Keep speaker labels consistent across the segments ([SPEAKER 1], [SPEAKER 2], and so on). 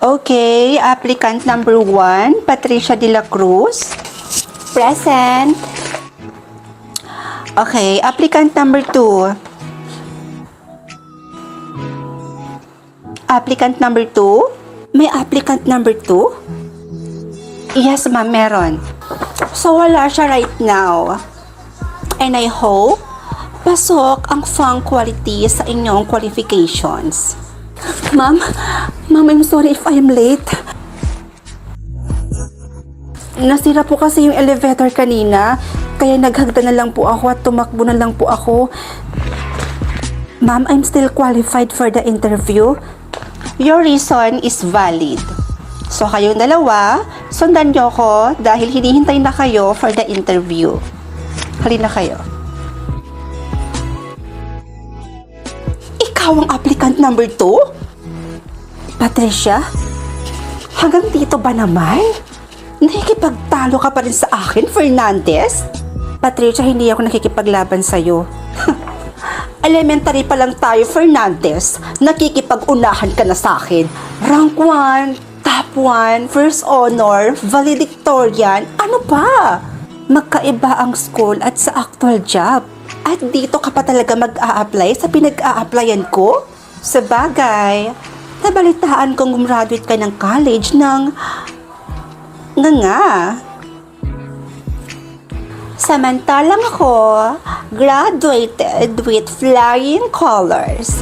[SPEAKER 1] Okay, applicant number 1, Patricia de la Cruz. Present. Okay, applicant number 2. Applicant number 2? May applicant number 2? Yes, ma'am, meron. So, wala siya right now. And I hope pasok ang fang quality sa inyong qualifications. Ma'am, I'm sorry if I am late. Nasira po kasi yung elevator kanina, kaya naghagda na lang po ako at tumakbo na lang po ako. Ma'am, I'm still qualified for the interview. Your reason is valid. So, kayong dalawa, sundan niyo ko dahil hinihintay na kayo for the interview. Halina kayo. Ikaw ang applicant number 2? Patricia? Hanggang dito ba naman? Nakikipagtalo ka pa rin sa akin, Fernandez? Patricia, hindi ako nakikipaglaban sa'yo. Elementary pa lang tayo, Fernandez. Nakikipag-unahan ka na sa akin. Rank 1, top 1, first honor, valedictorian, ano pa? Magkaiba ang school at sa actual job. At dito ka pa talaga mag-a-apply sa pinag-a-applyan ko? Sa bagay, nabalitaan kong gumraduate ka ng college ng... nga. Samantalang ako, graduated with flying colors.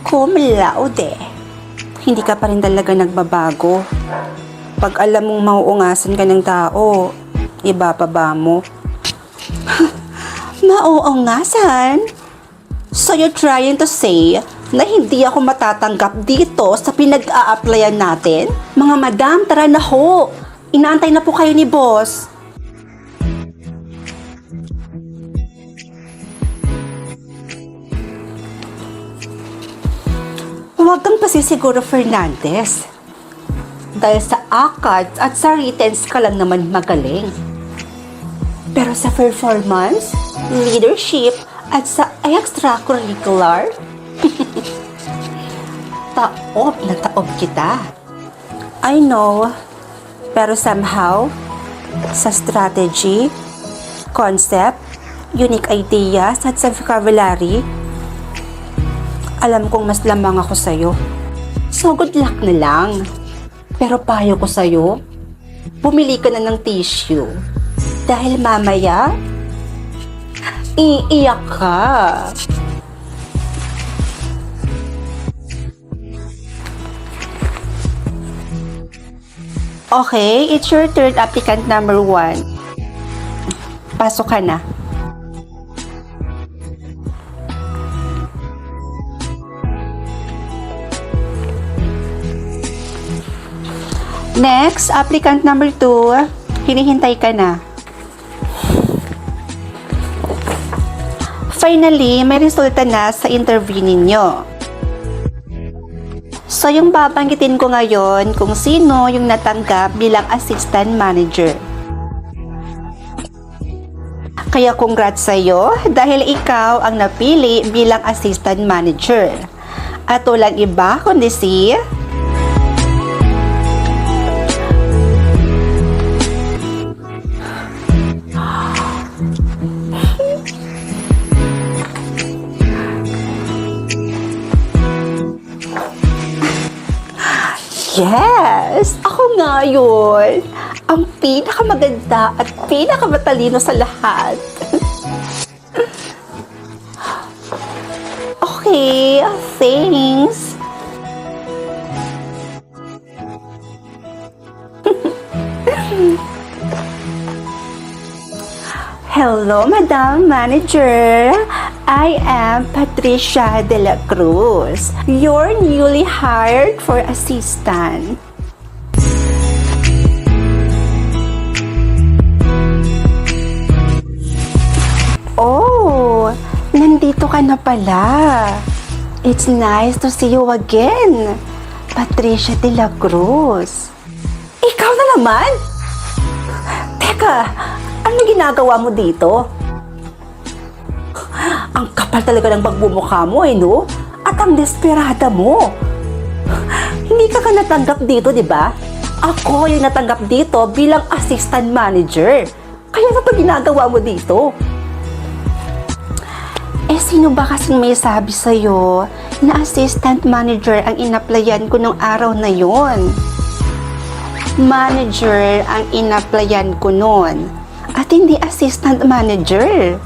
[SPEAKER 1] Cum laude. Hindi ka pa rin talaga nagbabago. Pag alam mong mauungasan ka ng tao, iba pa ba mo? Mauungasan? So you're trying to say na hindi ako matatanggap dito sa pinag-a-applyan natin? Mga madam, tara na ho. Inaantay na po kayo ni boss. Huwag kang pasisiguro, Fernandez. Dahil sa ACADS at sa writtens ka lang naman magaling. Pero sa performance, leadership, at sa extracurricular, taob na taob kita. I know, pero somehow, sa strategy, concept, unique ideas, at sa vocabulary, alam kong mas lamang ako sa'yo. So good luck na lang. Pero payo ko sa'yo, bumili ka na ng tissue. Dahil mamaya, iiyak ka. Okay, it's your turn, applicant number 1. Pasok ka na. Next, applicant number 2. Hinihintay ka na. Finally, may resulta na sa interview ninyo. So, yung babanggitin ko ngayon kung sino yung natanggap bilang assistant manager. Kaya congrats sa'yo dahil ikaw ang napili bilang assistant manager. At walang iba kundi si... Yes! Ako nga yun! Ang pinakamaganda at pinakamatalino sa lahat. Okay, thanks. Hello, Madam Manager. I am Patricia de la Cruz, your newly hired for assistant. Oh, nandito ka na pala. It's nice to see you again, Patricia de la Cruz. Ikaw na naman? Teka, ano ginagawa mo dito? Ang kapal talaga ng pagbumukha mo, no? At ang desperada mo. Hindi ka natanggap dito, di ba? Ako yung natanggap dito bilang assistant manager. Kaya ano pa ginagawa mo dito? Eh, sino ba kasing may sabi sa'yo na assistant manager ang inaplayan ko nung araw na yon? Manager ang inaplayan ko noon at hindi assistant manager.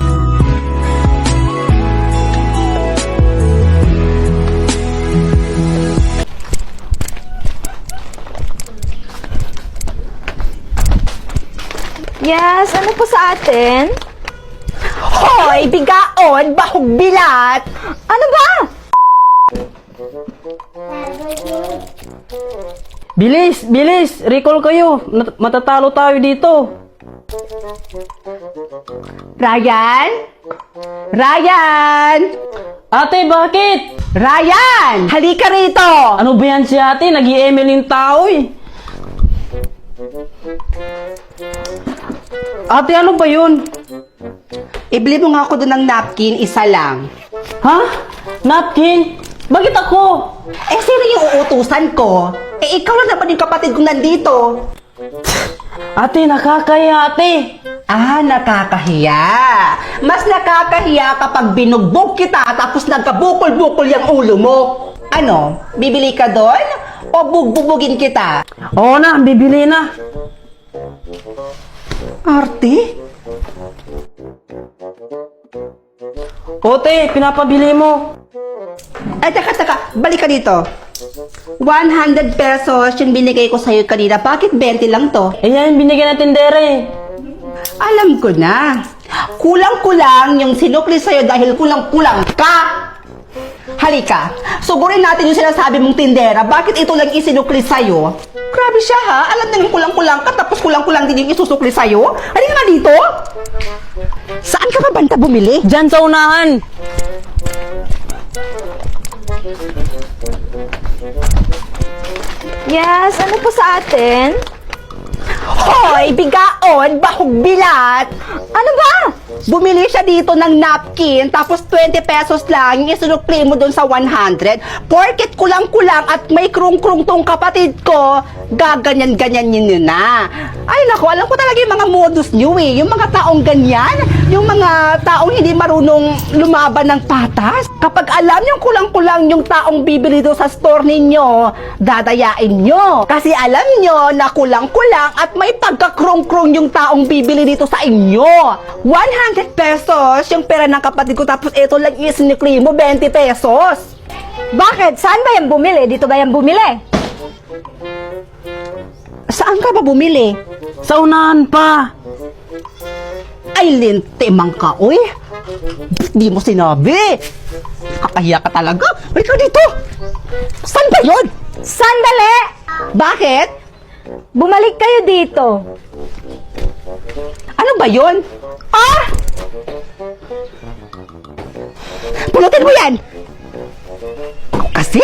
[SPEAKER 2] Yes, ano po sa atin?
[SPEAKER 1] Hoy, bigaon, bahog bilat!
[SPEAKER 2] Ano ba?
[SPEAKER 3] Bilis! Bilis! Recall kayo! Matatalo tayo dito!
[SPEAKER 1] Ryan? Ryan!
[SPEAKER 3] Ate, bakit?
[SPEAKER 1] Ryan! Halika rito!
[SPEAKER 3] Ano ba yan si ate? Nag-i-email yung tao eh! Ate, ano ba yun?
[SPEAKER 1] Ibili mo nga ako doon ng napkin, isa lang.
[SPEAKER 3] Ha? Napkin? Bakit ako?
[SPEAKER 1] Eh, sino yung uutusan ko? Eh, ikaw lang naman yung kapatid kong nandito.
[SPEAKER 3] Ate, nakakaya ate!
[SPEAKER 1] Ah, nakakahiya. Mas nakakahiya kapag binugbog kita tapos nagkabukol-bukol yung ulo mo. Ano, bibili ka doon? O bugbubugin kita?
[SPEAKER 3] Oo na, bibili na!
[SPEAKER 1] Arte?
[SPEAKER 3] Ote, pinapabili mo!
[SPEAKER 1] Ay, taka, balik ka dito. 100 pesos yung binigay ko sa'yo kanina. Bakit 20 lang to?
[SPEAKER 3] Eh yan, binigyan ng tindera eh!
[SPEAKER 1] Alam ko na. Kulang-kulang yung sinukli sa'yo dahil kulang-kulang ka. Halika, sugurin natin yung sinasabi mong tindera. Bakit ito lang isinukli sa'yo? Grabe siya ha. Alam na yung kulang-kulang ka tapos kulang-kulang din yung isusukli sa'yo. Halika nga dito. Saan ka ba banta bumili?
[SPEAKER 3] Diyan sa unahan!
[SPEAKER 2] Yes, ano po sa atin?
[SPEAKER 1] Hoy, bigaon, bahog bilat! Ano ba? Bumili siya dito ng napkin, tapos 20 pesos lang, yung isunukli mo dun sa 100. Porket kulang-kulang at may krung-krung tong kapatid ko, gaganyan-ganyan yun na. Ay nako, alam ko talaga yung mga modus nyo eh. Yung mga taong ganyan, yung mga taong hindi marunong lumaban ng patas. Kapag alam yung kulang-kulang yung taong bibili doon sa store ninyo, dadayain nyo. Kasi alam nyo na kulang-kulang at may pagkakrong-krong yung taong bibili dito sa inyo. 100 pesos yung pera ng kapatid ko tapos ito lang isinikli mo 20 pesos.
[SPEAKER 2] Bakit? Saan ba yan bumili? Dito ba yan bumili?
[SPEAKER 1] Saan ka ba bumili?
[SPEAKER 3] Sa unahan pa!
[SPEAKER 1] Ay, lintimang ka, uy. Di mo sinabi. Kakahiya ka talaga. Balik ka dito. Saan ba yun?
[SPEAKER 2] Sandali!
[SPEAKER 1] Bakit?
[SPEAKER 2] Bumalik kayo dito.
[SPEAKER 1] Ano ba yun? Ah! Pulutin mo yan! Kasi?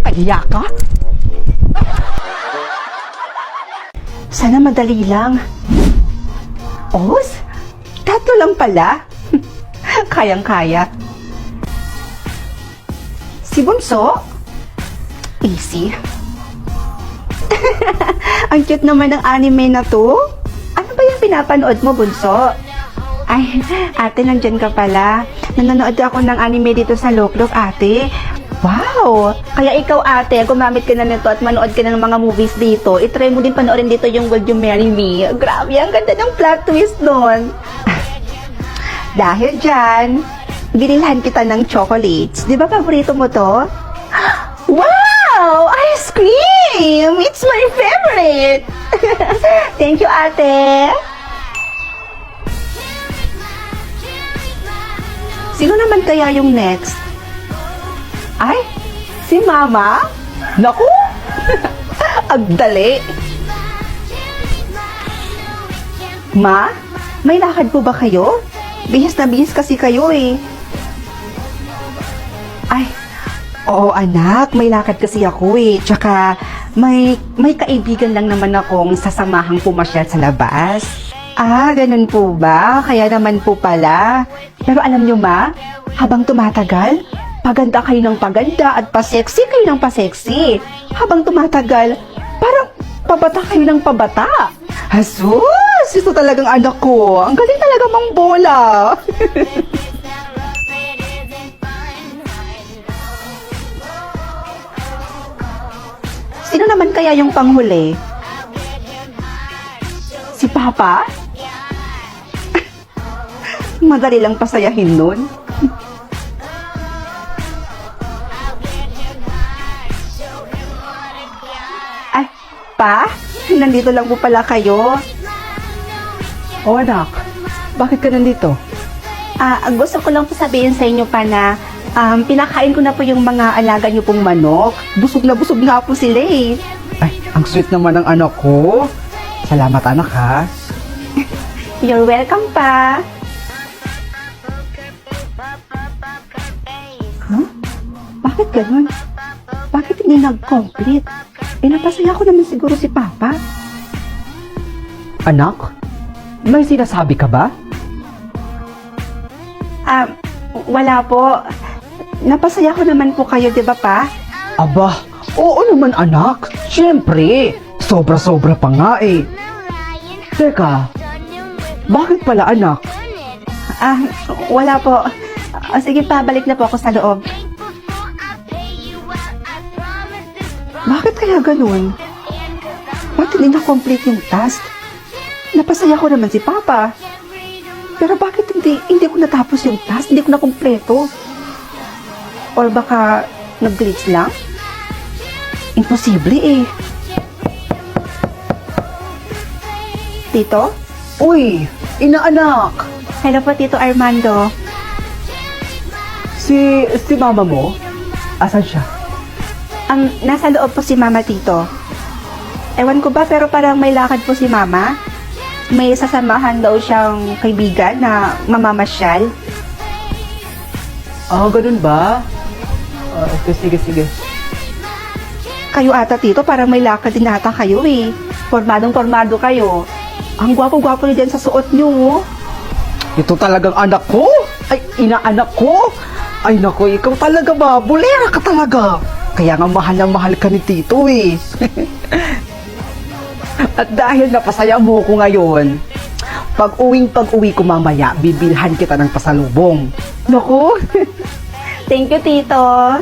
[SPEAKER 1] Kahiya ka? Sana madali lang. Os? Tatlo lang pala. Kayang-kaya. Si Bunso? Easy. Ang cute naman ng anime na to. Ano ba yung pinapanood mo, Bunso? Ay, ate, nandyan ka pala. Nanonood ako ng anime dito sa Loklok, ate. Wow! Kaya ikaw, ate, gumamit ka na nito at manood ka na ng mga movies dito. I-try mo din panoorin dito yung Will You Marry Me. Grabe, ang ganda ng plot twist nun. Dahil dyan, binilhan kita ng chocolates. Di ba paborito mo to? Wow! Ice cream! It's my favorite! Thank you, ate! Sino naman kaya yung next? Ay, si Mama? Naku! Agdali! Ma, may lakad po ba kayo? Bihis na bihis kasi kayo eh. Ay, oo anak, may lakad kasi ako eh. Tsaka, may kaibigan lang naman akong sasamahang pumasyal sa labas. Ah, ganun po ba? Kaya naman po pala. Pero alam nyo ma, habang tumatagal, paganda kayo ng paganda at pasexy kayo ng pasexy. Habang tumatagal, parang pabata kayo ng pabata. Asus! Ito talagang anak ko. Ang galing talaga mang bola. Sino naman kaya yung panghuli? Si Papa? Madali lang pasayahin nun. Ay, Pa? Nandito lang po pala kayo.
[SPEAKER 3] Oh anak, bakit ka nandito?
[SPEAKER 1] Gusto ko lang po sabihin sa inyo pa na pinakain ko na po yung mga alaga niyo pong manok. Busog na po sila eh.
[SPEAKER 3] Ay, ang sweet naman ng anak ko. Salamat anak ha.
[SPEAKER 1] You're welcome pa. Huh? Bakit ganun? Bakit hindi nag-complete? Napasaya ko naman siguro si Papa.
[SPEAKER 3] Anak, may sinasabi ka ba?
[SPEAKER 1] Wala po. Napasaya ko naman po kayo, di ba pa?
[SPEAKER 3] Aba, oo naman anak. Siyempre, sobra-sobra pa nga eh. Teka, bakit pala anak?
[SPEAKER 1] Wala po. Sige pa, balik na po ako sa loob. Bakit kaya ganun? Bakit hindi na-complete yung task? Napasaya ko naman si Papa. Pero bakit hindi ko natapos yung task? Hindi ko na kumpleto? Or baka nag-glitch lang? Imposible eh. Tito?
[SPEAKER 3] Uy, inaanak.
[SPEAKER 1] Hello po, Tito Armando.
[SPEAKER 3] Si mama mo? Asan siya?
[SPEAKER 1] Nasa loob po si Mama, Tito. Ewan ko ba, pero parang may lakad po si Mama. May sasamahan daw siyang kaibigan na mamamasyal.
[SPEAKER 3] Ganun ba? Sige.
[SPEAKER 1] Kayo ata, Tito, parang may lakad din ata kayo eh. Pormadong-pormado kayo. Ang gwapo-gwapo niyo din sa suot niyo, oh.
[SPEAKER 3] Ito talagang anak ko? Ay, inaanak ko? Ay naku, ikaw talaga ba? Bulera ka talaga. Kaya nga mahal na mahal ka ni Tito eh. At dahil napasaya mo ko ngayon, pag-uwi ko mamaya, bibilhan kita ng pasalubong.
[SPEAKER 1] Naku. Thank you, Tito.